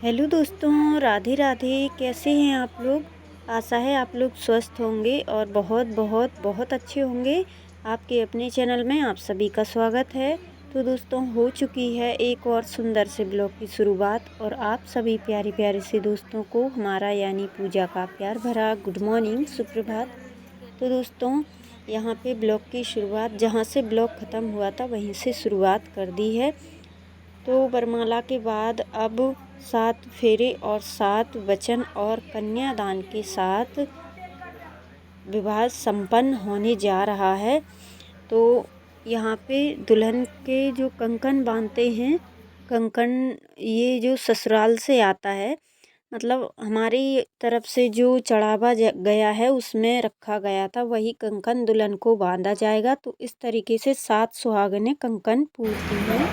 Hello दोस्तों, राधे राधे। कैसे हैं आप लोग? आशा है आप लोग स्वस्थ होंगे और बहुत बहुत बहुत अच्छे होंगे। आपके अपने चैनल में आप सभी का स्वागत है। तो दोस्तों, हो चुकी है एक और सुंदर से ब्लॉग की शुरुआत और आप सभी प्यारे प्यारे से दोस्तों को हमारा यानी पूजा का प्यार भरा गुड मॉर्निंग, सुप्रभात। तो दोस्तों, यहाँ पे ब्लॉग की शुरुआत जहाँ से ब्लॉग ख़त्म हुआ था वहीं से शुरुआत कर दी है। तो वरमाला के बाद अब 7 फेरे और 7 वचन और कन्यादान के साथ विवाह संपन्न होने जा रहा है। तो यहाँ पे दुल्हन के जो कंकन बांधते हैं, कंकन ये जो ससुराल से आता है, मतलब हमारी तरफ से जो चढ़ावा गया है उसमें रखा गया था, वही कंकन दुल्हन को बांधा जाएगा। तो इस तरीके से 7 सुहागनें कंकन पूजती हैं।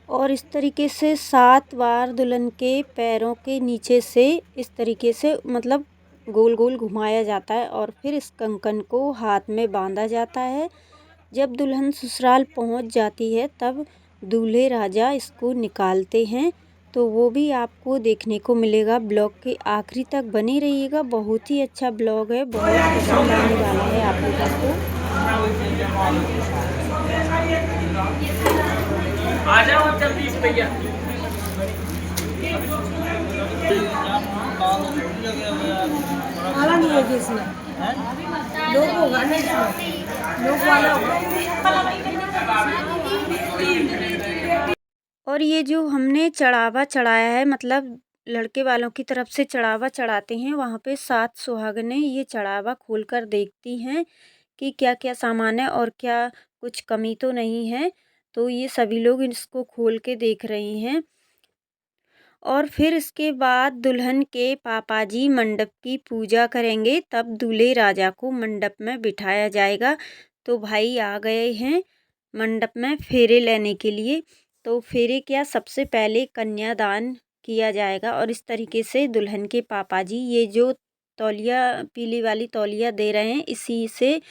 और इस तरीके से 7 बार दुल्हन के पैरों के नीचे से इस तरीके से मतलब गोल गोल घुमाया जाता है और फिर इस कंकन को हाथ में बांधा जाता है। जब दुल्हन ससुराल पहुंच जाती है तब दूल्हे राजा इसको निकालते हैं। तो वो भी आपको देखने को मिलेगा। ब्लॉग के आखिरी तक बने रहिएगा। बहुत ही अच्छा ब्लॉग है, बहुत पसंद आने वाला है आप लोगों को। आ जाओ जल्दी भैया। वाला नहीं है इसमें, लोग होगा नहीं इसमें, लोग वाला और ये जो हमने चढ़ावा चढ़ाया है, मतलब लड़के वालों की तरफ से चढ़ावा चढ़ाते हैं, वहाँ पे 7 सुहागनें ये चढ़ावा खोलकर देखती हैं कि क्या क्या सामान है और क्या कुछ कमी तो नहीं है। तो ये सभी लोग इसको खोल के देख रही हैं। और फिर इसके बाद दुल्हन के पापा जी मंडप की पूजा करेंगे, तब दूल्हे राजा को मंडप में बिठाया जाएगा। तो भाई आ गए हैं मंडप में फेरे लेने के लिए। तो फेरे क्या, सबसे पहले कन्यादान किया जाएगा और इस तरीके से दुल्हन के पापा जी ये जो तौलिया, पीली वाली तौलिया दे रहे हैं, इसी से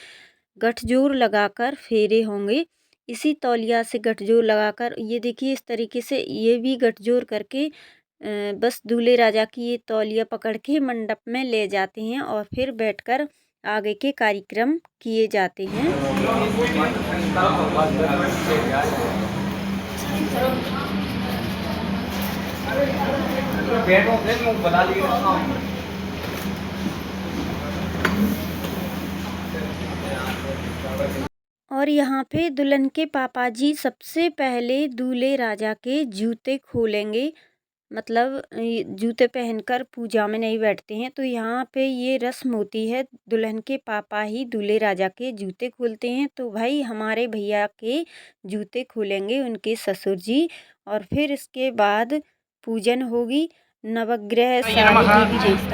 गठजोड़ लगाकर फेरे होंगे। इसी तौलिया से गठजोड़ लगाकर, ये देखिए इस तरीके से ये भी गठजोड़ करके बस दूल्हे राजा की ये तौलिया पकड़ के मंडप में ले जाते हैं और फिर बैठकर आगे के कार्यक्रम किए जाते हैं। और यहाँ पे दुल्हन के पापा जी सबसे पहले दूल्हे राजा के जूते खोलेंगे। मतलब जूते पहनकर पूजा में नहीं बैठते हैं। तो यहाँ पे ये रस्म होती है, दुल्हन के पापा ही दूल्हे राजा के जूते खोलते हैं। तो भाई हमारे भैया के जूते खोलेंगे उनके ससुर जी। और फिर इसके बाद पूजन होगी। नवग्रह सारे देवी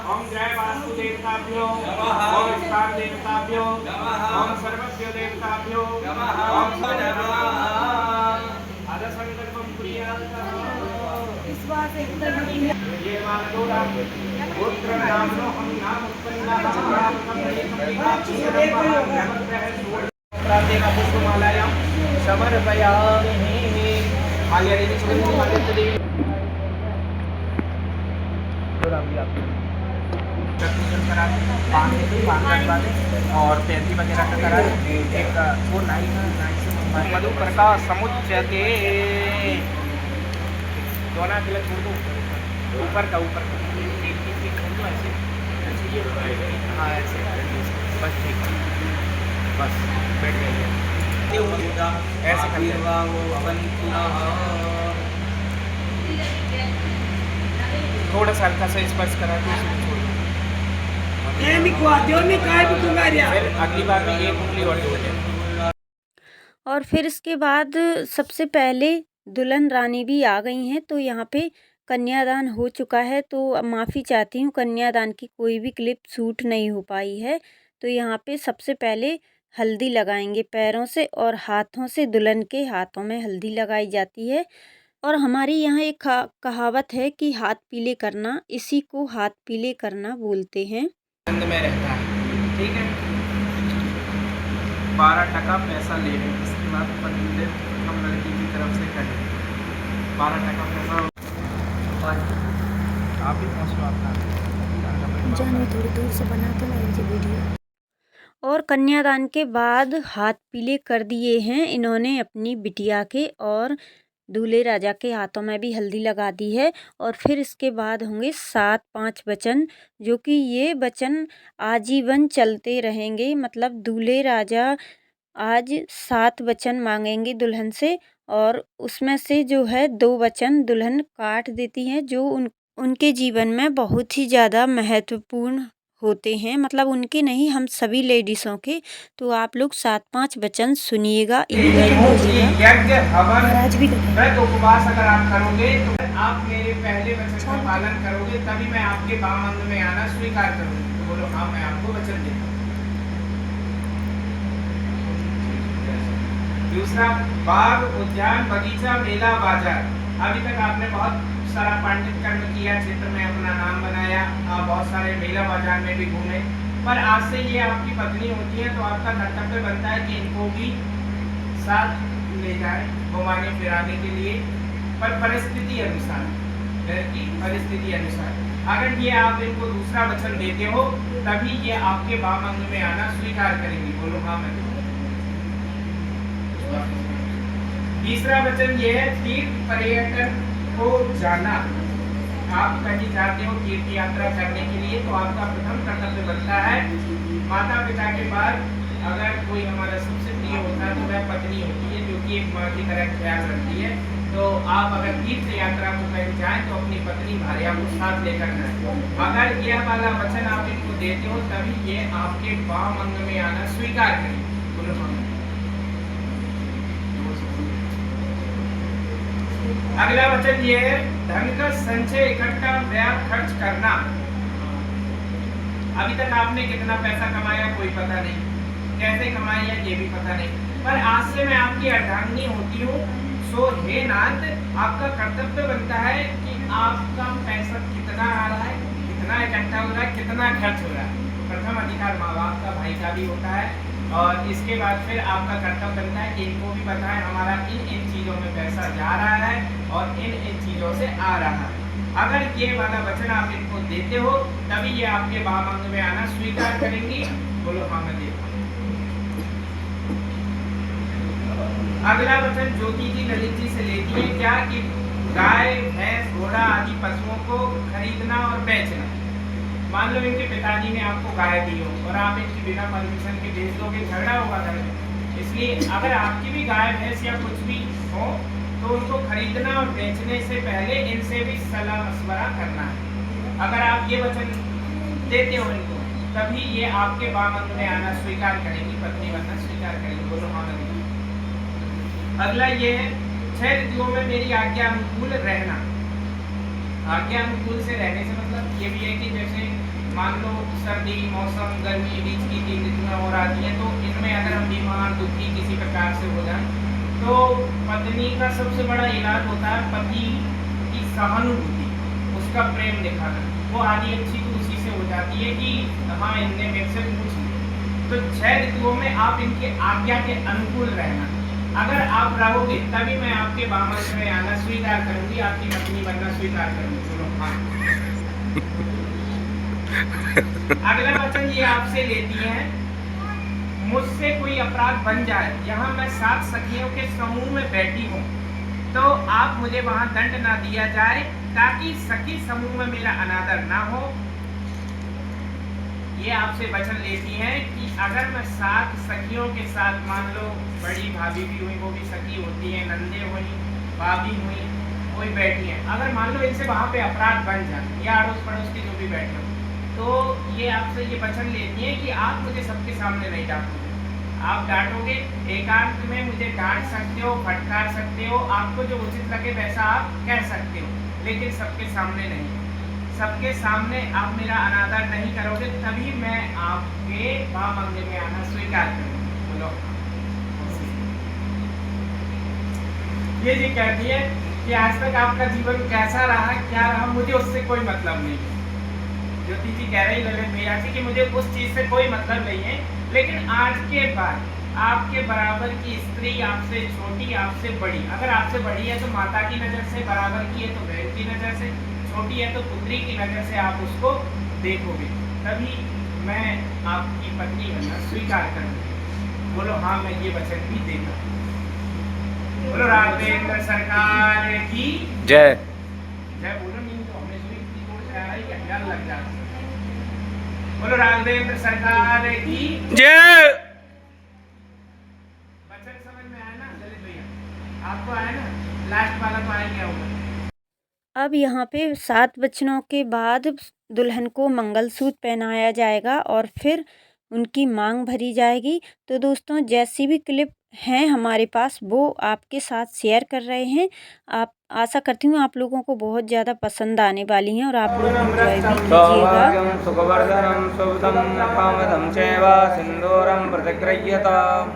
ओम जय वासुदेवताभ्यो ओम स्कार देवताभ्यो ओम सर्वज्ञ देवताभ्यो ओम आदर संकल्पम कुर्यात्। इस बार से ये मानदोरा गोत्र नामनो हम नाम उत्पन्नः प्रार्थना पुष्पमालायां समर्पयामि। माल्यादेवी सुगंधि माल्यदेवी और तैती वगैरह का करा एक वो नाइट से मधुकर का समुच्चयते दोनों अकेला छोड़ दो, ऊपर का एक खोल दो ऐसे ऐसे, ये हाँ ऐसे, बस ठीक है, बस बैठ गई ऐसे थोड़ा सा हल्का सा स्पर्श करा के छोड़ दो। फिर अगली बार में एक उंगली और जोड़। और फिर इसके बाद सबसे पहले दुल्हन रानी भी आ गई हैं, तो यहाँ पे कन्यादान हो चुका है। तो माफ़ी चाहती हूँ, कन्यादान की कोई भी क्लिप शूट नहीं हो पाई है। तो यहाँ पे सबसे पहले हल्दी लगाएंगे पैरों से और हाथों से, दुल्हन के हाथों में हल्दी लगाई जाती है। और हमारी यहाँ एक कहावत है कि हाथ पीले करना, इसी को हाथ पीले करना बोलते हैं। आनंद में रहता है, ठीक है। 12% पैसा ले लें, इसके बाद पंडित हम लड़की की तरफ से करें 12% पैसा। और आप भी पहुँच लो अपना जाने थोड़ी दूर से बना तो नहीं वीडियो। और कन्यादान के बाद हाथ पीले कर दिए हैं इन्होंने अपनी बिटिया के, और दूल्हे राजा के हाथों में भी हल्दी लगा दी है। और फिर इसके बाद होंगे 7-5 वचन, जो कि ये वचन आजीवन चलते रहेंगे। मतलब दूल्हे राजा आज 7 वचन मांगेंगे दुल्हन से, और उसमें से जो है 2 वचन दुल्हन काट देती हैं, जो उनके जीवन में बहुत ही ज़्यादा महत्वपूर्ण होते हैं। मतलब उनके नहीं, हम सभी लेडीज़ों के। तो आप लोग 7-5 वचन सुनिएगा, यज्ञ हवन महाराज भी लगे। व्रत उपवास अगर आप करोगे तो आप मेरे पहले वचन का पालन करोगे, तभी मैं आपके बामंग में आना स्वीकार करूंगी। तो बोलो हाँ, मैं आपको वचन देता हूँ। दूसरा, बाग, उद्यान, बगीचा, मेला, बाजार। अभी तक आपने बहुत सारा पांडित कर्म किया, क्षेत्र में अपना नाम बनाया, बहुत सारे मेला बाजार में भी घूमे, पर आज से ये आपकी पत्नी होती है, तो आपका कर्तव्य बनता है कि इनको भी साथ ले जाए घुमाने फिराने के लिए, पर परिस्थिति अनुसार, घर की परिस्थिति अनुसार। अगर ये आप इनको दूसरा वचन देते हो, तभी ये आपके वामंग में आना स्वीकार करेंगी। बोलो हाँ मैं। तीसरा वचन ये है, तीर्थ पर्यटन को जाना। आप कहीं जाते हो तीर्थ यात्रा करने के लिए, तो आपका प्रथम कर्तव्य बनता है, माता पिता के बाद अगर कोई हमारा सबसे प्रिय होता है तो वह पत्नी होती है, जो कि एक माँ की तरह ख्याल रखती है। तो आप अगर तीर्थ यात्रा को कहीं जाएं तो अपनी पत्नी भार्या को साथ लेकर जाएं। अगर यह वाला वचन आप इनको देते हो, तभी ये आपके वामंग में आना स्वीकार करें। अगला वचन ये है, धन का संचय, इकट्ठा, व्यय, खर्च करना। अभी तक आपने कितना पैसा कमाया कोई पता नहीं, कैसे कमाया ये भी पता नहीं, पर आज से मैं आपकी अर्धांगिनी होती हूँ। सो हे नाथ, आपका कर्तव्य बनता है कि आपका पैसा कितना आ रहा है, कितना इकट्ठा हो रहा है, कितना खर्च हो रहा है। प्रथम अधिकार माँ बाप का, भाई का भी होता है, और इसके बाद फिर आपका कर्तव्य बनता है कि इनको भी बताएं हमारा इन चीज़ों में पैसा जा रहा है और इन चीज़ों से आ रहा है। अगर ये वाला वचन आप इनको देते हो, तभी ये आपके वामंग में आना स्वीकार करेंगी। बोलो हाँ मैं देता हूँ। अगला वचन ज्योति जी ललित जी से लेती है क्या, कि गाय, भैंस, घोड़ा आदि पशुओं को खरीदना और बेचना। मान लो इनके पिताजी ने आपको गाय दी हो और आप इनकी बिना परमिशन के बेच दोगे, झगड़ा होगा घर में। इसलिए अगर आपकी भी गाय, भैंस या कुछ भी हो, तो उनको खरीदना और बेचने से पहले इनसे भी सलाह मशवरा करना है। अगर आप ये वचन देते हो इनको, तभी ये आपके वामंग में आना स्वीकार करेंगी, पत्नी बनना स्वीकार करेंगी। बोलो हाँ मैं। अगला ये है, 6 ऋतुओं में मेरी आज्ञा अनुकूल रहना। आज्ञा अनुकूल से रहने से मतलब ये भी है कि जैसे मान लो सर्दी, मौसम, गर्मी, बीच की 3 ऋतुएं और आती हैं, तो इनमें अगर हम बीमार, दुखी किसी प्रकार से हो जाए, तो पत्नी का सबसे बड़ा इलाज होता है पति की सहानुभूति, उसका प्रेम दिखाना। वो आदि अच्छी तो उसी से हो जाती है कि हाँ इनने मेरे से पूछ लिया। तो 6 ऋतुओं में आप इनके आज्ञा के अनुकूल रहना। अगर आप रहोगे तभी मैं आपके वामंग में आना स्वीकार करूंगी, आपकी पत्नी बनना स्वीकार करूंगी। चलो हाँ। अगला वचन ये आपसे लेती है, मुझसे कोई अपराध बन जाए, यहाँ मैं 7 सखियों के समूह में बैठी हूँ, तो आप मुझे वहाँ दंड ना दिया जाए, ताकि सखी समूह में मेरा अनादर ना हो। ये आपसे वचन लेती हैं कि अगर मैं 7 सखियों के साथ, मान लो बड़ी भाभी भी हुई, वो भी सखी होती है, नंदे हुई, भाभी हुई, कोई बैठी है, अगर मान लो इनसे वहाँ पे अपराध बन जाए या अड़ोस पड़ोस के जो भी बैठे हो, तो ये आपसे ये वचन लेती है कि आप मुझे सबके सामने नहीं डांटोगे। आप डांटोगे, एकांत में मुझे डांट सकते हो, फटकार सकते हो, आपको जो उचित लगे वैसा आप कह सकते हो, लेकिन सबके सामने नहीं। सबके सामने आप मेरा अनादर नहीं करोगे, तभी मैं आपके मां मंदिर में आना स्वीकार करूंगा। बोलो। ये जी कहती है कि आज तक आपका जीवन कैसा रहा, क्या रहा, मुझे उससे कोई मतलब नहीं है। ज्योति जी कह रही ललित भैया जी कि मुझे उस चीज से कोई मतलब नहीं है, लेकिन आज के बाद आपके बराबर की स्त्री, आपसे छोटी, आपसे बड़ी, अगर आपसे बड़ी है तो माता की नजर से, बराबर की है तो बहन की नजर से, छोटी है तो पुत्री की नजर से आप उसको देखोगे, तभी मैं आपकी पत्नी बनना स्वीकार करूंगी। बोलो हाँ, मैं ये वचन भी देता हूँ। बोलो राघवेंद्र सरकार की जय। जय बोलो, नहीं तो हमें इतनी जोर से आ रही है, डर लग जाता है। बोलो राघवेंद्र सरकार की जय। वचन समझ में आया ना ललित भैया? आपको आया ना? लास्ट वाला तो आ गया होगा। अब यहाँ पे 7 वचनों के बाद दुल्हन को मंगलसूत्र पहनाया जाएगा और फिर उनकी मांग भरी जाएगी। तो दोस्तों, जैसी भी क्लिप हैं हमारे पास वो आपके साथ शेयर कर रहे हैं। आप आशा करती हूँ आप लोगों को बहुत ज़्यादा पसंद आने वाली हैं और आप लोग एंजॉय भी कीजिएगा। सुखवर्धनम शुभदम कामदम चैव सिंदूरम प्रतिगृह्यताम्।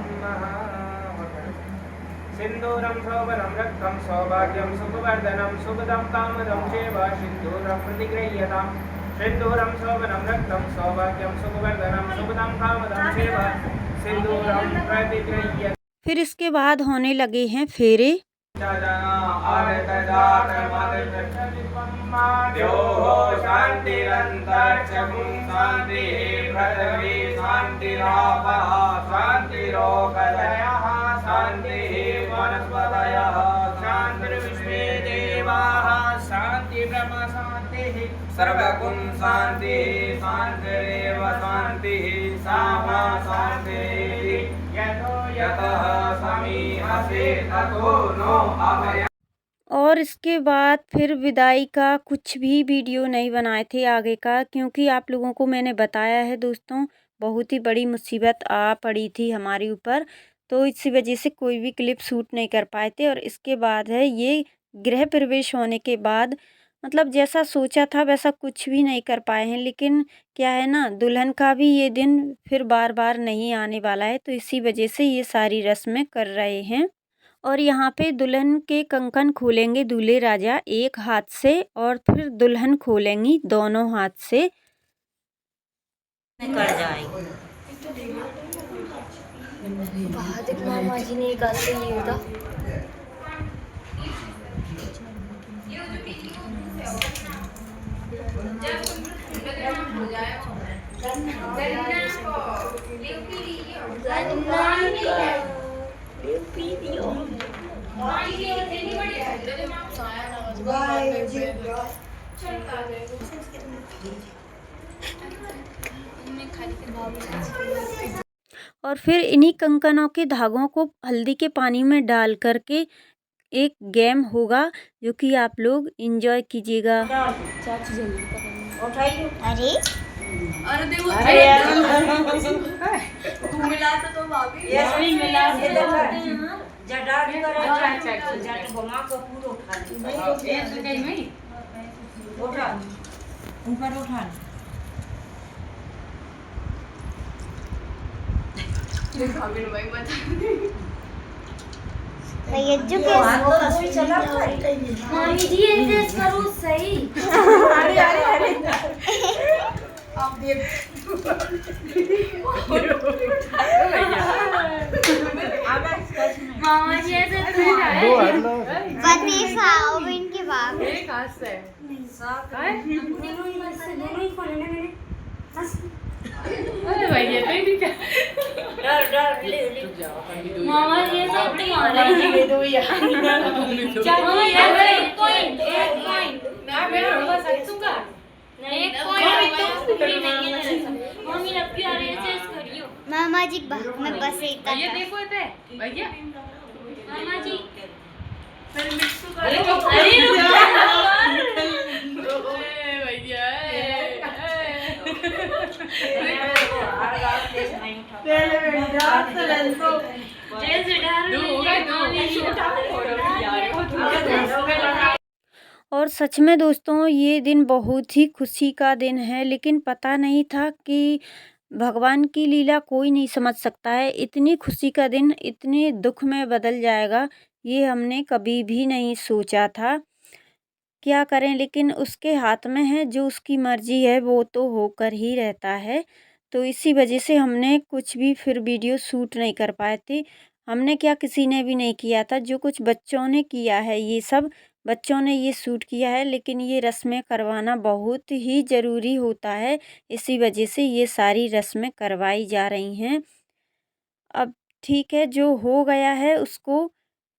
सिंदूरं शोभनं रक्तं सौभाग्यं सुखवर्धनं शुभदं कामदं चैव सिंदूरं प्रतिगृह्यताम्। सिंदूरं शोभनं रक्तं सौभाग्यं सुखवर्धनं शुभदं कामदं चैव सिंदूरं प्रतिगृह्यताम्। फिर इसके बाद होने लगे हैं फेरे। सर्वगुण शांति शांतिरेव शांतिः सामा शांतिः यतः समीहसे ततो नो अभयम्। और इसके बाद फिर विदाई का कुछ भी वीडियो नहीं बनाए थे आगे का, क्योंकि आप लोगों को मैंने बताया है दोस्तों, बहुत ही बड़ी मुसीबत आ पड़ी थी हमारे ऊपर, तो इसी वजह से कोई भी क्लिप शूट नहीं कर पाए थे। और इसके बाद है ये गृह प्रवेश होने के बाद, मतलब जैसा सोचा था वैसा कुछ भी नहीं कर पाए हैं। लेकिन क्या है ना, दुल्हन का भी ये दिन फिर बार बार नहीं आने वाला है, तो इसी वजह से ये सारी रस्में कर रहे हैं। और यहाँ पे दुल्हन के कंकन खोलेंगे दूल्हे राजा एक हाथ से और फिर दुल्हन खोलेंगी दोनों हाथ से। कर जाएगी। मामा जी ने कहा से ये था। और फिर इन्हीं कंकनों के धागों को हल्दी के पानी में डाल करके एक गेम होगा जो कि आप लोग एंजॉय कीजिएगा। अरे अरे देखो, तू मिला तो भाभी ये सही मिला के जटा भी करो। अच्छा जट घुमा को पूरा उठा ले। ये तो कहीं नहीं उठा ऊपर उठा। भाभी ने भाई बता ये जो के चला मामी जी ऐसे करो सही। अरे अरे अरे आप देख मामा जी ऐसे पति साहब इनके बाप एक हाथ से दोनों ही खोलने मैंने अरे भैया नहीं क्या डर ले मामा जी ये सब तुम्हारे ये दो यार मामा एक पॉइंट मैं बस दूंगा एक पॉइंट मम्मी अब की आ रही है चेस करियो मामा जी में बस एक भैया देखो थे भैया मामा जी अरे भैया जैसे और सच में दोस्तों ये दिन बहुत ही खुशी का दिन है, लेकिन पता नहीं था कि भगवान की लीला कोई नहीं समझ सकता है। इतनी खुशी का दिन इतने दुख में बदल जाएगा, ये हमने कभी भी नहीं सोचा था। क्या करें, लेकिन उसके हाथ में है, जो उसकी मर्जी है वो तो होकर ही रहता है। तो इसी वजह से हमने कुछ भी फिर वीडियो शूट नहीं कर पाए थे। हमने क्या, किसी ने भी नहीं किया था। जो कुछ बच्चों ने किया है, ये सब बच्चों ने ये शूट किया है, लेकिन ये रस्में करवाना बहुत ही ज़रूरी होता है। इसी वजह से ये सारी रस्में करवाई जा रही हैं। अब ठीक है, जो हो गया है उसको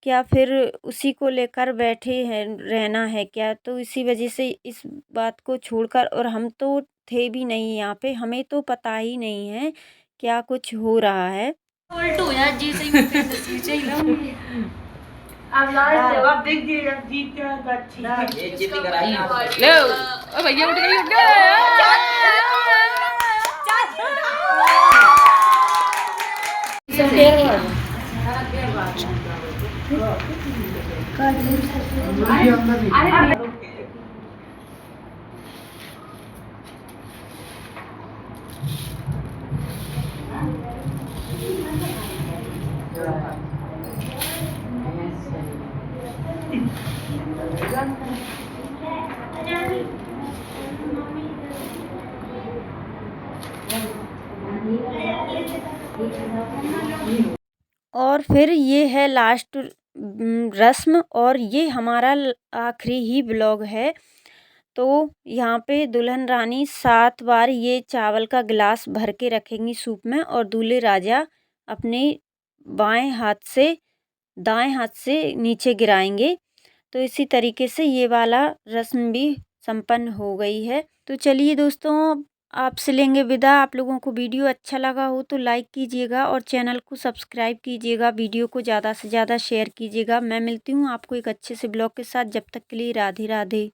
क्या फिर उसी को लेकर बैठे हैं, रहना है क्या? तो इसी वजह से इस बात को छोड़कर, और हम तो थे भी नहीं यहाँ पे, हमें तो पता ही नहीं है क्या कुछ हो रहा है। उल्टो यार जी सही में पीछे ही ना अब लास्ट जवाब देख दिए, अब जीत गया तो अच्छी लो ओ भैया उठ गई और फिर ये है लास्ट रस्म, और ये हमारा आखिरी ही ब्लॉग है। तो यहाँ पे दुल्हन रानी 7 बार ये चावल का गिलास भर के रखेंगी सूप में, और दूल्हे राजा अपने बाएं हाथ से दाएं हाथ से नीचे गिराएंगे। तो इसी तरीके से ये वाला रस्म भी संपन्न हो गई है। तो चलिए दोस्तों, आपसे लेंगे विदा। आप लोगों को वीडियो अच्छा लगा हो तो लाइक कीजिएगा और चैनल को सब्सक्राइब कीजिएगा। वीडियो को ज़्यादा से ज़्यादा शेयर कीजिएगा। मैं मिलती हूँ आपको एक अच्छे से ब्लॉग के साथ। जब तक के लिए राधे राधे।